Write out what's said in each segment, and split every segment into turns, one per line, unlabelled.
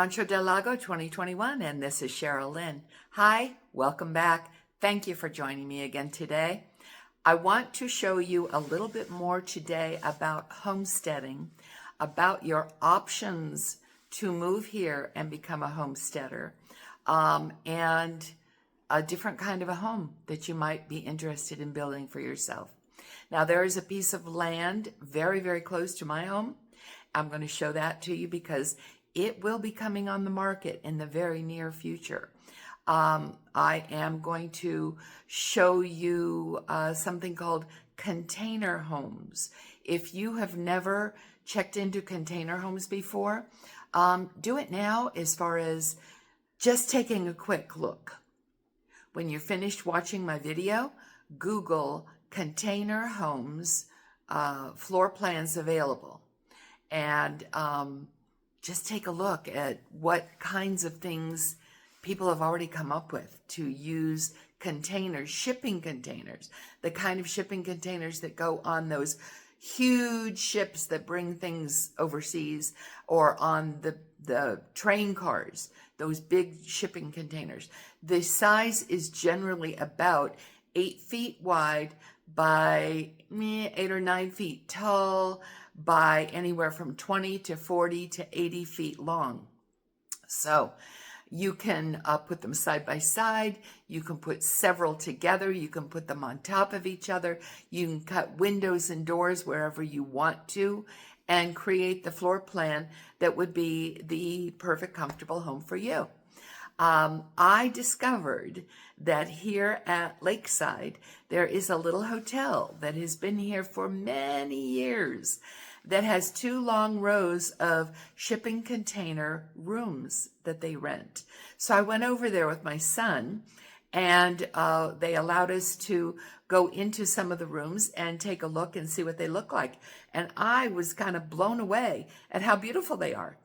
Rancho del Lago 2021, and this is CheryLynn. Hi, welcome back. Thank you for joining me again today. I want to show you a little bit more today about homesteading, about your options to move here and become a homesteader, and a different kind of a home that you might be interested in building for yourself. Now, there is a piece of land very, very close to my home. I'm going to show that to you because it will be coming on the market in the very near future. I am going to show you something called container homes. If you have never checked into container homes before, do it now as far as just taking a quick look. When you're finished watching my video, Google container homes, floor plans available, and just take a look at what kinds of things people have already come up with to use containers, shipping containers, the kind of shipping containers that go on those huge ships that bring things overseas, or on the train cars, those big shipping containers. The size is generally about 8 feet wide by 8 or 9 feet tall, by anywhere from 20 to 40 to 80 feet long. So you can put them side by side. You can put several together. You can put them on top of each other. You can cut windows and doors wherever you want to and create the floor plan that would be the perfect, comfortable home for you. I discovered that here at Lakeside, there is a little hotel that has been here for many years that has 2 long rows of shipping container rooms that they rent. So I went over there with my son, and they allowed us to go into some of the rooms and take a look and see what they look like. And I was kind of blown away at how beautiful they are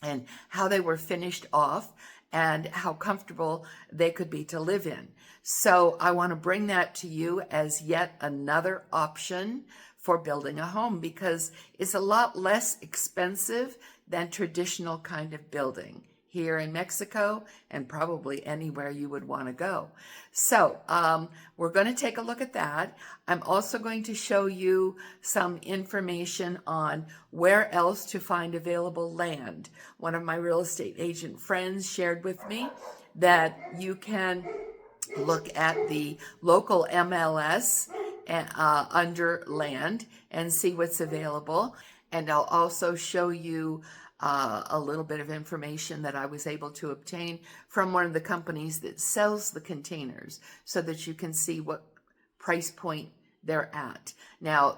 and how they were finished off and how comfortable they could be to live in. So I want to bring that to you as yet another option for building a home, because it's a lot less expensive than traditional kind of building here in Mexico and probably anywhere you would want to go. So we're going to take a look at that. I'm also going to show you some information on where else to find available land. One of my real estate agent friends shared with me that you can look at the local MLS under land and see what's available. And I'll also show you a little bit of information that I was able to obtain from one of the companies that sells the containers, so that you can see what price point they're at. Now,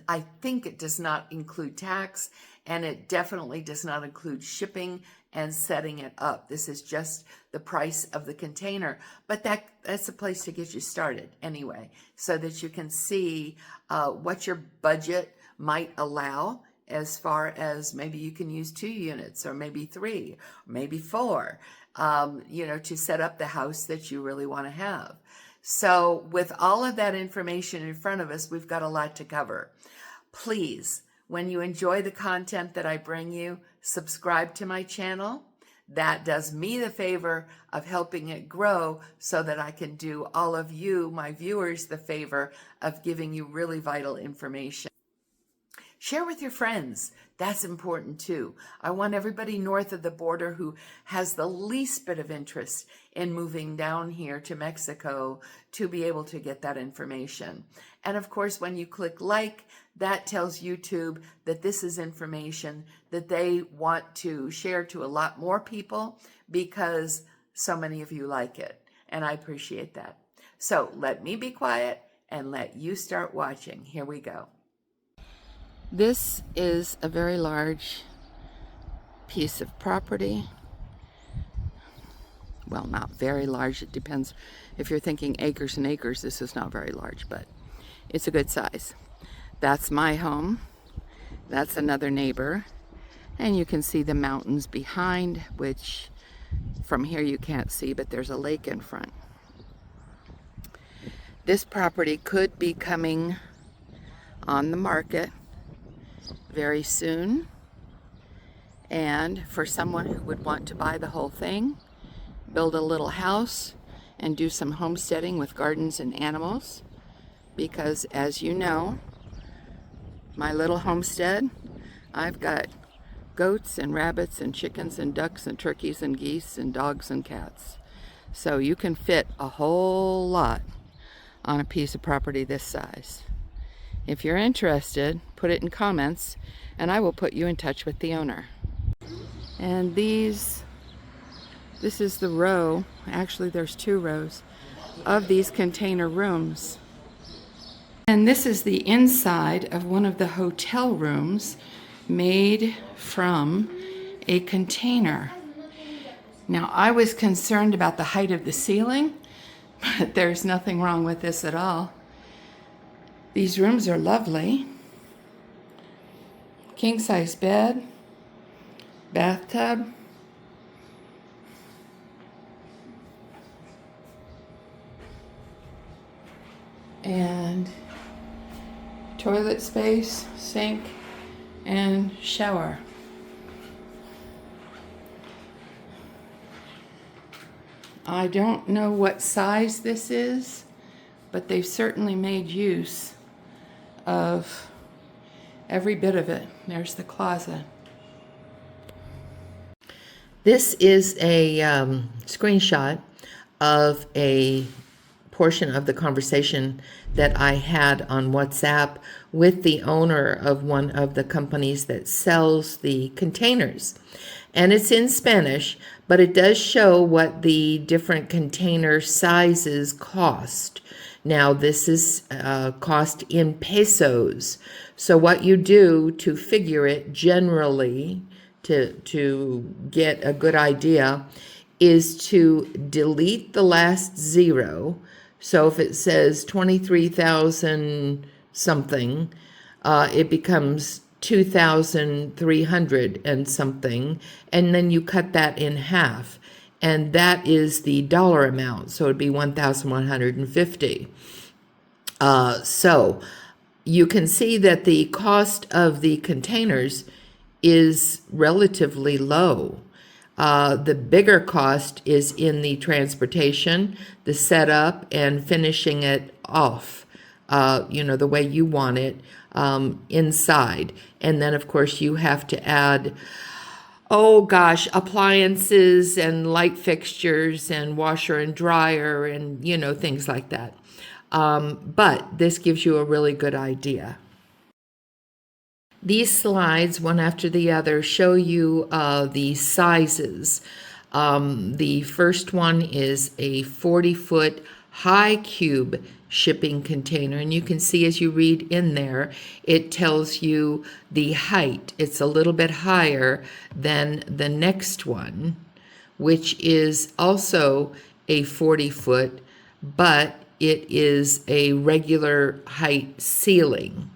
I think it does not include tax, and it definitely does not include shipping and setting it up. This is just the price of the container, but that's a place to get you started anyway, so that you can see what your budget might allow, as far as maybe you can use 2 units or maybe 3, or maybe 4, to set up the house that you really want to have. So with all of that information in front of us, we've got a lot to cover. Please, when you enjoy the content that I bring you, subscribe to my channel. That does me the favor of helping it grow, so that I can do all of you, my viewers, the favor of giving you really vital information. Share with your friends. That's important too. I want everybody north of the border who has the least bit of interest in moving down here to Mexico to be able to get that information. And of course, when you click like, that tells YouTube that this is information that they want to share to a lot more people, because so many of you like it. And I appreciate that. So let me be quiet and let you start watching. Here we go. This is a very large piece of property. Well, not very large. It depends. If you're thinking acres and acres, this is not very large, but it's a good size. That's my home. That's another neighbor. And you can see the mountains behind, which from here you can't see, but there's a lake in front. This property could be coming on the market very soon, And for someone who would want to buy the whole thing, build a little house, and do some homesteading with gardens and animals, because as you know, my little homestead, I've got goats and rabbits and chickens and ducks and turkeys and geese and dogs and cats. So you can fit a whole lot on a piece of property this size. If you're interested, put it in comments and I will put you in touch with the owner. And this is the row, actually there's 2 rows, of these container rooms. And this is the inside of one of the hotel rooms made from a container. Now, I was concerned about the height of the ceiling, but there's nothing wrong with this at all. These rooms are lovely. King-size bed, bathtub, and toilet space, sink, and shower. I don't know what size this is, but they've certainly made use of every bit of it. There's the closet. This is a screenshot of a portion of the conversation that I had on WhatsApp with the owner of one of the companies that sells the containers. And it's in Spanish, but it does show what the different container sizes cost. Now, this is cost in pesos. So what you do to figure it generally, to get a good idea, is to delete the last zero. So if it says 23,000 something, it becomes 2,300 and something, and then you cut that in half, and that is the dollar amount, so it'd be 1,150. So you can see that the cost of the containers is relatively low. The bigger cost is in the transportation, the setup, and finishing it off, the way you want it inside. And then, of course, you have to add, appliances and light fixtures and washer and dryer and, things like that. But this gives you a really good idea. These slides, one after the other, show you the sizes. The first one is a 40-foot high cube shipping container, and you can see as you read in there, it tells you the height. It's a little bit higher than the next one, which is also a 40-foot, but it is a regular height ceiling.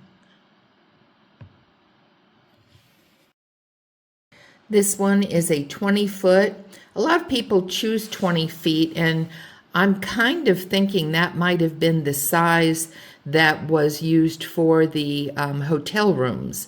This one is a 20-foot. A lot of people choose 20 feet, and I'm kind of thinking that might have been the size that was used for the hotel rooms.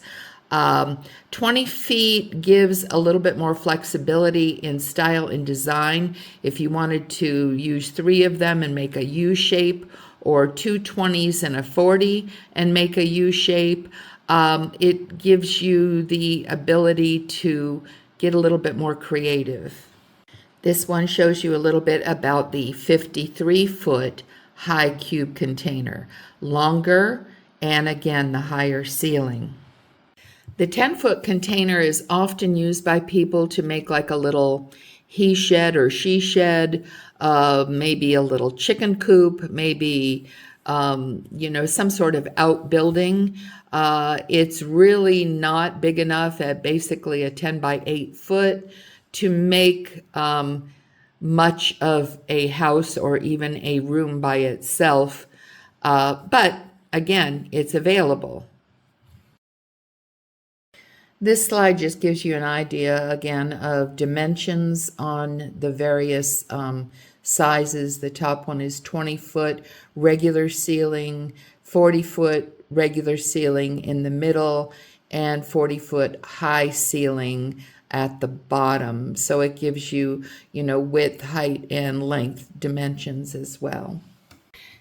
20 feet gives a little bit more flexibility in style and design. If you wanted to use 3 of them and make a U shape, or 2 20s and a 40 and make a U shape, it gives you the ability to get a little bit more creative. This one shows you a little bit about the 53-foot high cube container, longer, and again, the higher ceiling. The 10-foot container is often used by people to make like a little he shed or she shed, maybe a little chicken coop, maybe some sort of outbuilding. It's really not big enough at basically a 10 by 8 foot to make much of a house or even a room by itself. But again, it's available. This slide just gives you an idea, again, of dimensions on the various sizes. The top one is 20-foot regular ceiling, 40-foot regular ceiling in the middle, and 40-foot high ceiling at the bottom. So it gives you, width, height, and length dimensions as well.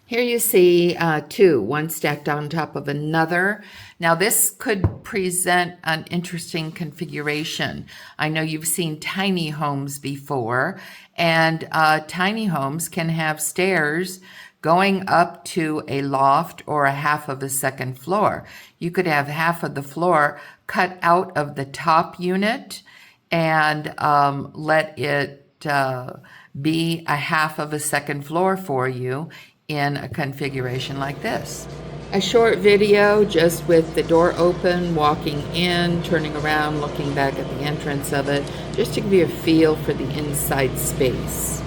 Here you see two, one stacked on top of another. Now this could present an interesting configuration. I know you've seen tiny homes before, and tiny homes can have stairs going up to a loft or a half of a second floor. You could have half of the floor cut out of the top unit and let it be a half of a second floor for you in a configuration like this. A short video just with the door open, walking in, turning around, looking back at the entrance of it, just to give you a feel for the inside space.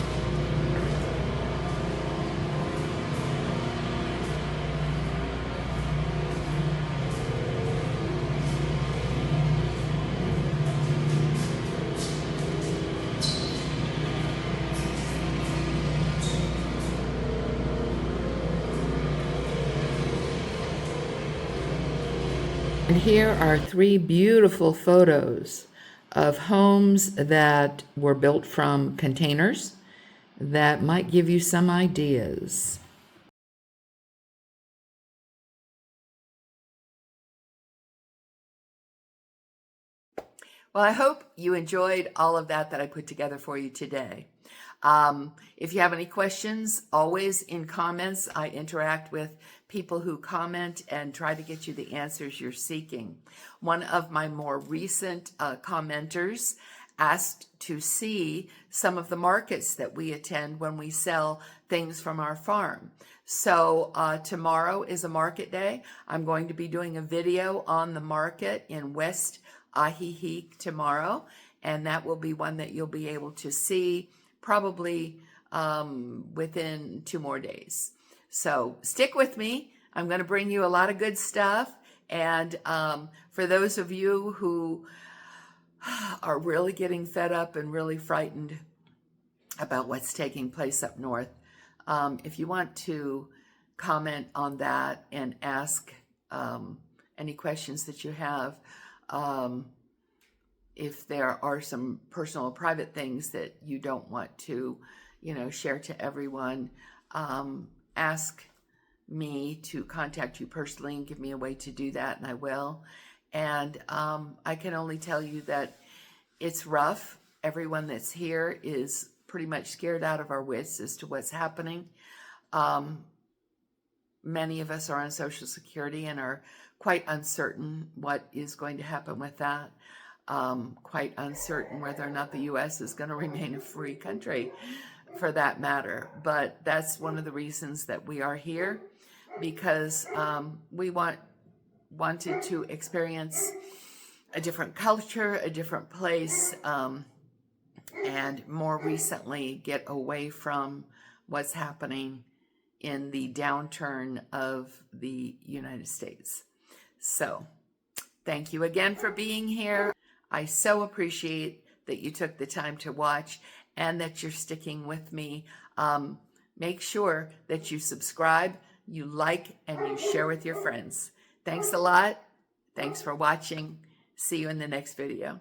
And here are three beautiful photos of homes that were built from containers that might give you some ideas. Well, I hope you enjoyed all of that I put together for you today. If you have any questions, always in comments. I interact with people who comment and try to get you the answers you're seeking. One of my more recent commenters asked to see some of the markets that we attend when we sell things from our farm. So tomorrow is a market day. I'm going to be doing a video on the market in West Ahihi tomorrow, and that will be one that you'll be able to see probably within 2 more days. So stick with me. I'm going to bring you a lot of good stuff. And for those of you who are really getting fed up and really frightened about what's taking place up north, if you want to comment on that and ask any questions that you have, if there are some personal or private things that you don't want to, share to everyone, ask me to contact you personally and give me a way to do that, and I will. And I can only tell you that it's rough. Everyone that's here is pretty much scared out of our wits as to what's happening. Many of us are on Social Security and are quite uncertain what is going to happen with that. Quite uncertain whether or not the U.S. is going to remain a free country, for that matter. But that's one of the reasons that we are here, because we wanted to experience a different culture, a different place, and more recently get away from what's happening in the downturn of the United States. So thank you again for being here. I so appreciate that you took the time to watch and that you're sticking with me. Make sure that you subscribe, you like, and you share with your friends. Thanks a lot. Thanks for watching. See you in the next video.